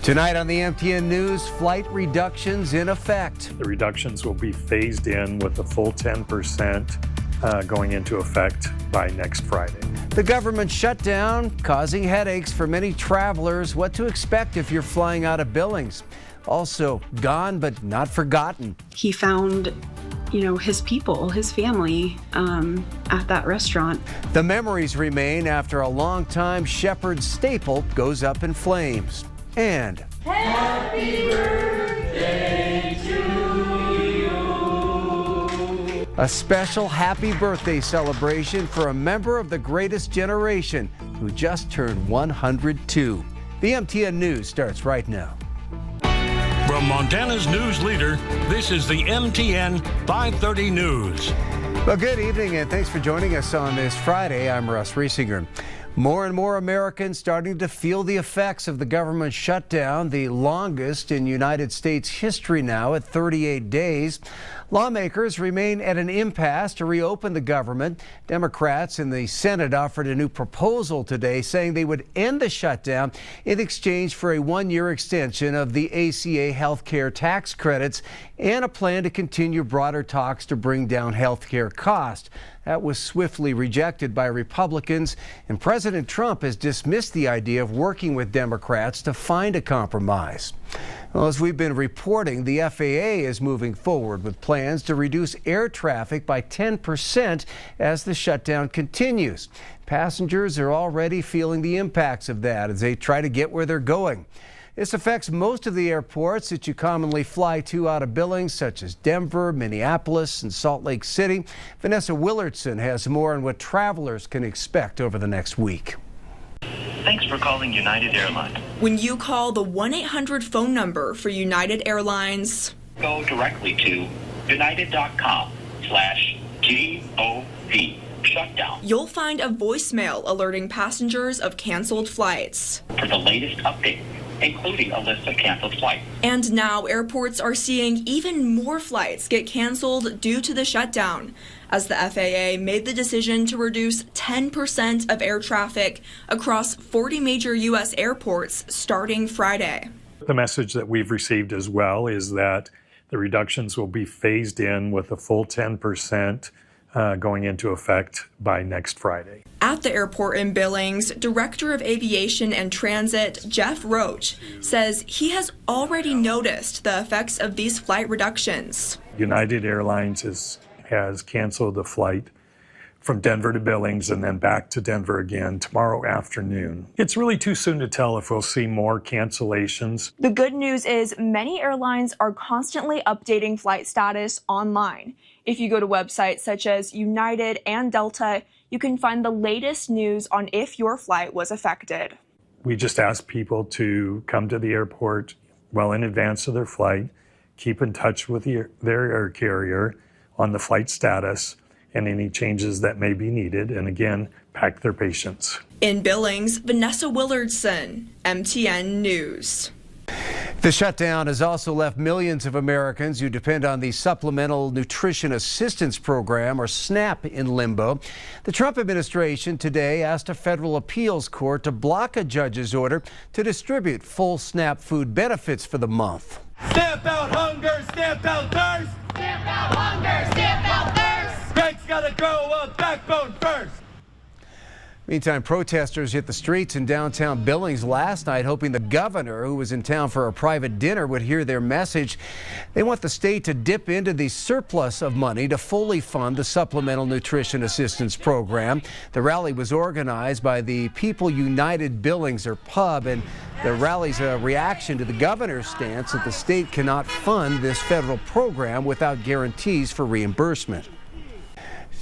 Tonight on the MTN News, flight reductions in effect. The reductions will be phased in with a full 10% going into effect by next Friday. The government shutdown causing headaches for many travelers. What to expect if you're flying out of Billings. Also, gone but not forgotten. He found, his people, his family at that restaurant. The memories remain after a long-time Shepherd staple goes up in flames. And happy birthday to you. A special happy birthday celebration for a member of the greatest generation who just turned 102. The MTN News starts right now. From Montana's news leader, this is the MTN 530 News. Well, good evening and thanks for joining us on this Friday. I'm Russ Riesinger. More and more Americans starting to feel the effects of the government shutdown, the longest in United States history now at 38 days. Lawmakers remain at an impasse to reopen the government. Democrats in the Senate offered a new proposal today saying they would end the shutdown in exchange for a one-year extension of the ACA health care tax credits and a plan to continue broader talks to bring down health care costs. That was swiftly rejected by Republicans, and President Trump has dismissed the idea of working with Democrats to find a compromise. Well, as we've been reporting, the FAA is moving forward with plans to reduce air traffic by 10% as the shutdown continues. Passengers are already feeling the impacts of that as they try to get where they're going. This affects most of the airports that you commonly fly to out of Billings, such as Denver, Minneapolis, and Salt Lake City. Vanessa Willardson has more on what travelers can expect over the next week. Thanks for calling United Airlines. When you call the 1-800 phone number for United Airlines, go directly to united.com/GOV shutdown. You'll find a voicemail alerting passengers of canceled flights. For the latest update, including a list of canceled flights. And now airports are seeing even more flights get canceled due to the shutdown, as the FAA made the decision to reduce 10% of air traffic across 40 major U.S. airports starting Friday. The message that we've received as well is that the reductions will be phased in with a full 10% going into effect by next Friday. At the airport in Billings, Director of Aviation and Transit Jeff Roach says he has already noticed the effects of these flight reductions. United Airlines has canceled a flight from Denver to Billings and then back to Denver again tomorrow afternoon. It's really too soon to tell if we'll see more cancellations. The good news is many airlines are constantly updating flight status online. If you go to websites such as United and Delta, you can find the latest news on if your flight was affected. We just ask people to come to the airport well in advance of their flight, keep in touch with their air carrier on the flight status and any changes that may be needed, and again, pack their patience. In Billings, Vanessa Willardson, MTN News. The shutdown has also left millions of Americans who depend on the Supplemental Nutrition Assistance Program, or SNAP, in limbo. The Trump administration today asked a federal appeals court to block a judge's order to distribute full SNAP food benefits for the month. Stamp out hunger, stamp out thirst. Stamp out hunger, stamp out thirst. Greg's gotta grow a backbone first. Meantime, protesters hit the streets in downtown Billings last night, hoping the governor, who was in town for a private dinner, would hear their message. They want the state to dip into the surplus of money to fully fund the Supplemental Nutrition Assistance Program. The rally was organized by the People United Billings, or PUB, and the rally's a reaction to the governor's stance that the state cannot fund this federal program without guarantees for reimbursement.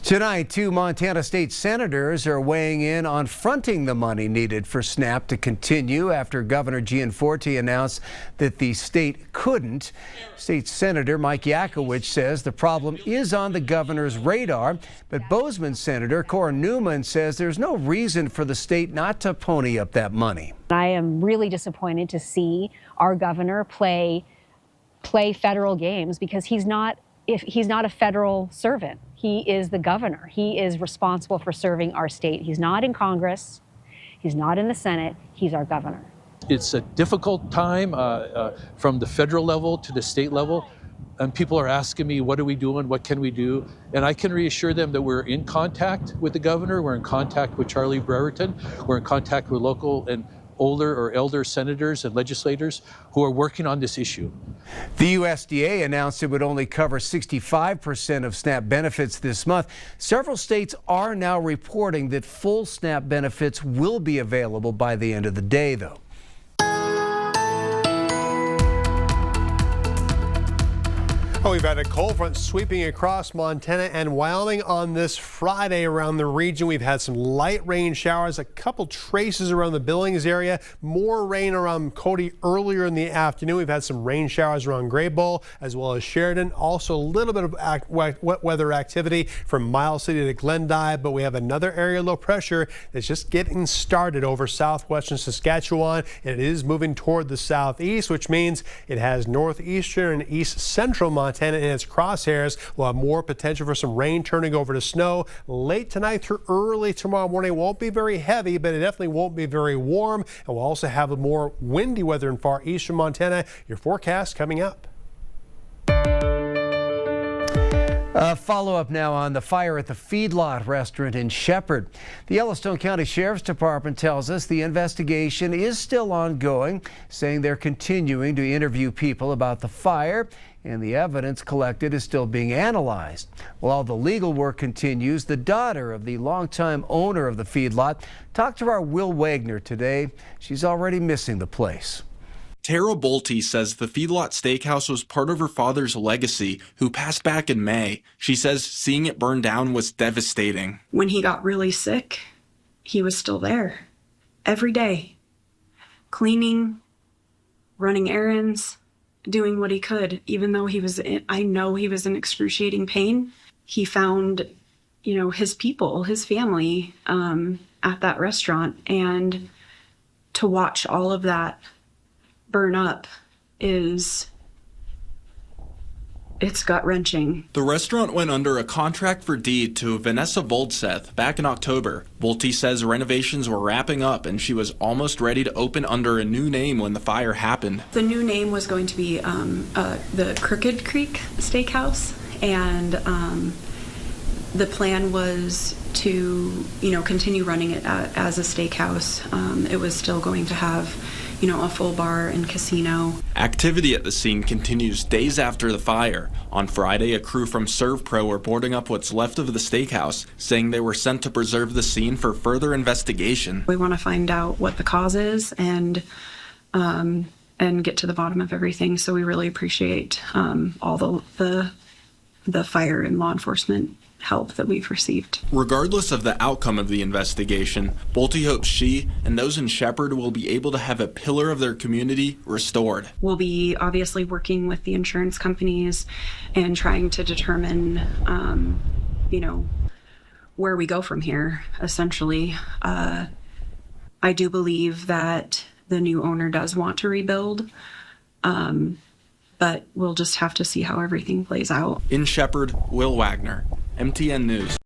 Tonight, 2 Montana state senators are weighing in on fronting the money needed for SNAP to continue after Governor Gianforte announced that the state couldn't. State Senator Mike Yakowicz says the problem is on the governor's radar, but Bozeman Senator Cora Newman says there's no reason for the state not to pony up that money. I am really disappointed to see our governor play federal games because he's not a federal servant. He is the governor. He is responsible for serving our state. He's not in Congress. He's not in the Senate. He's our governor. it's a difficult time from the federal level to the state level. And people are asking me, what are we doing? What can we do? And I can reassure them that we're in contact with the governor. We're in contact with Charlie Brereton. We're in contact with local and older or elder senators and legislators who are working on this issue. The USDA announced it would only cover 65% of SNAP benefits this month. Several states are now reporting that full SNAP benefits will be available by the end of the day, though. Oh, we've had a cold front sweeping across Montana and Wyoming on this Friday around the region. We've had some light rain showers, a couple traces around the Billings area, more rain around Cody earlier in the afternoon. We've had some rain showers around Graybull as well as Sheridan. Also a little bit of wet weather activity from Miles City to Glendive, but we have another area low pressure that's just getting started over southwestern Saskatchewan, and it is moving toward the southeast, which means it has northeastern and east central Montana in its crosshairs. We'll have more potential for some rain turning over to snow late tonight through early tomorrow morning. It won't be very heavy, but it definitely won't be very warm. And we'll also have a more windy weather in far eastern Montana. Your forecast coming up. Follow up now on the fire at the Feedlot restaurant in Shepherd. The Yellowstone County Sheriff's Department tells us the investigation is still ongoing, saying they're continuing to interview people about the fire, and the evidence collected is still being analyzed. While the legal work continues, the daughter of the longtime owner of the feedlot talked to our Will Wagner today. She's already missing the place. Tara Bolte says the Feedlot Steakhouse was part of her father's legacy, who passed back in May. She says seeing it burn down was devastating. When he got really sick, he was still there every day, cleaning, running errands, doing what he could, even though I know he was in excruciating pain. He found, his people, his family at that restaurant, and to watch all of that burn up it's gut-wrenching. The restaurant went under a contract for deed to Vanessa Voldseth back in October. Bolte says renovations were wrapping up and she was almost ready to open under a new name when the fire happened. The new name was going to be the Crooked Creek Steakhouse, and the plan was to continue running it as a steakhouse. It was still going to have a full bar and casino. Activity at the scene continues days after the fire. On Friday, a crew from ServPro were boarding up what's left of the steakhouse, saying they were sent to preserve the scene for further investigation. We want to find out what the cause is and get to the bottom of everything. So we really appreciate all the fire and law enforcement help that we've received. Regardless of the outcome of the investigation, Bolte hopes she and those in Shepherd will be able to have a pillar of their community restored. We'll be obviously working with the insurance companies and trying to determine, where we go from here, essentially. I do believe that the new owner does want to rebuild, but we'll just have to see how everything plays out. In Shepherd, Will Wagner, MTN News.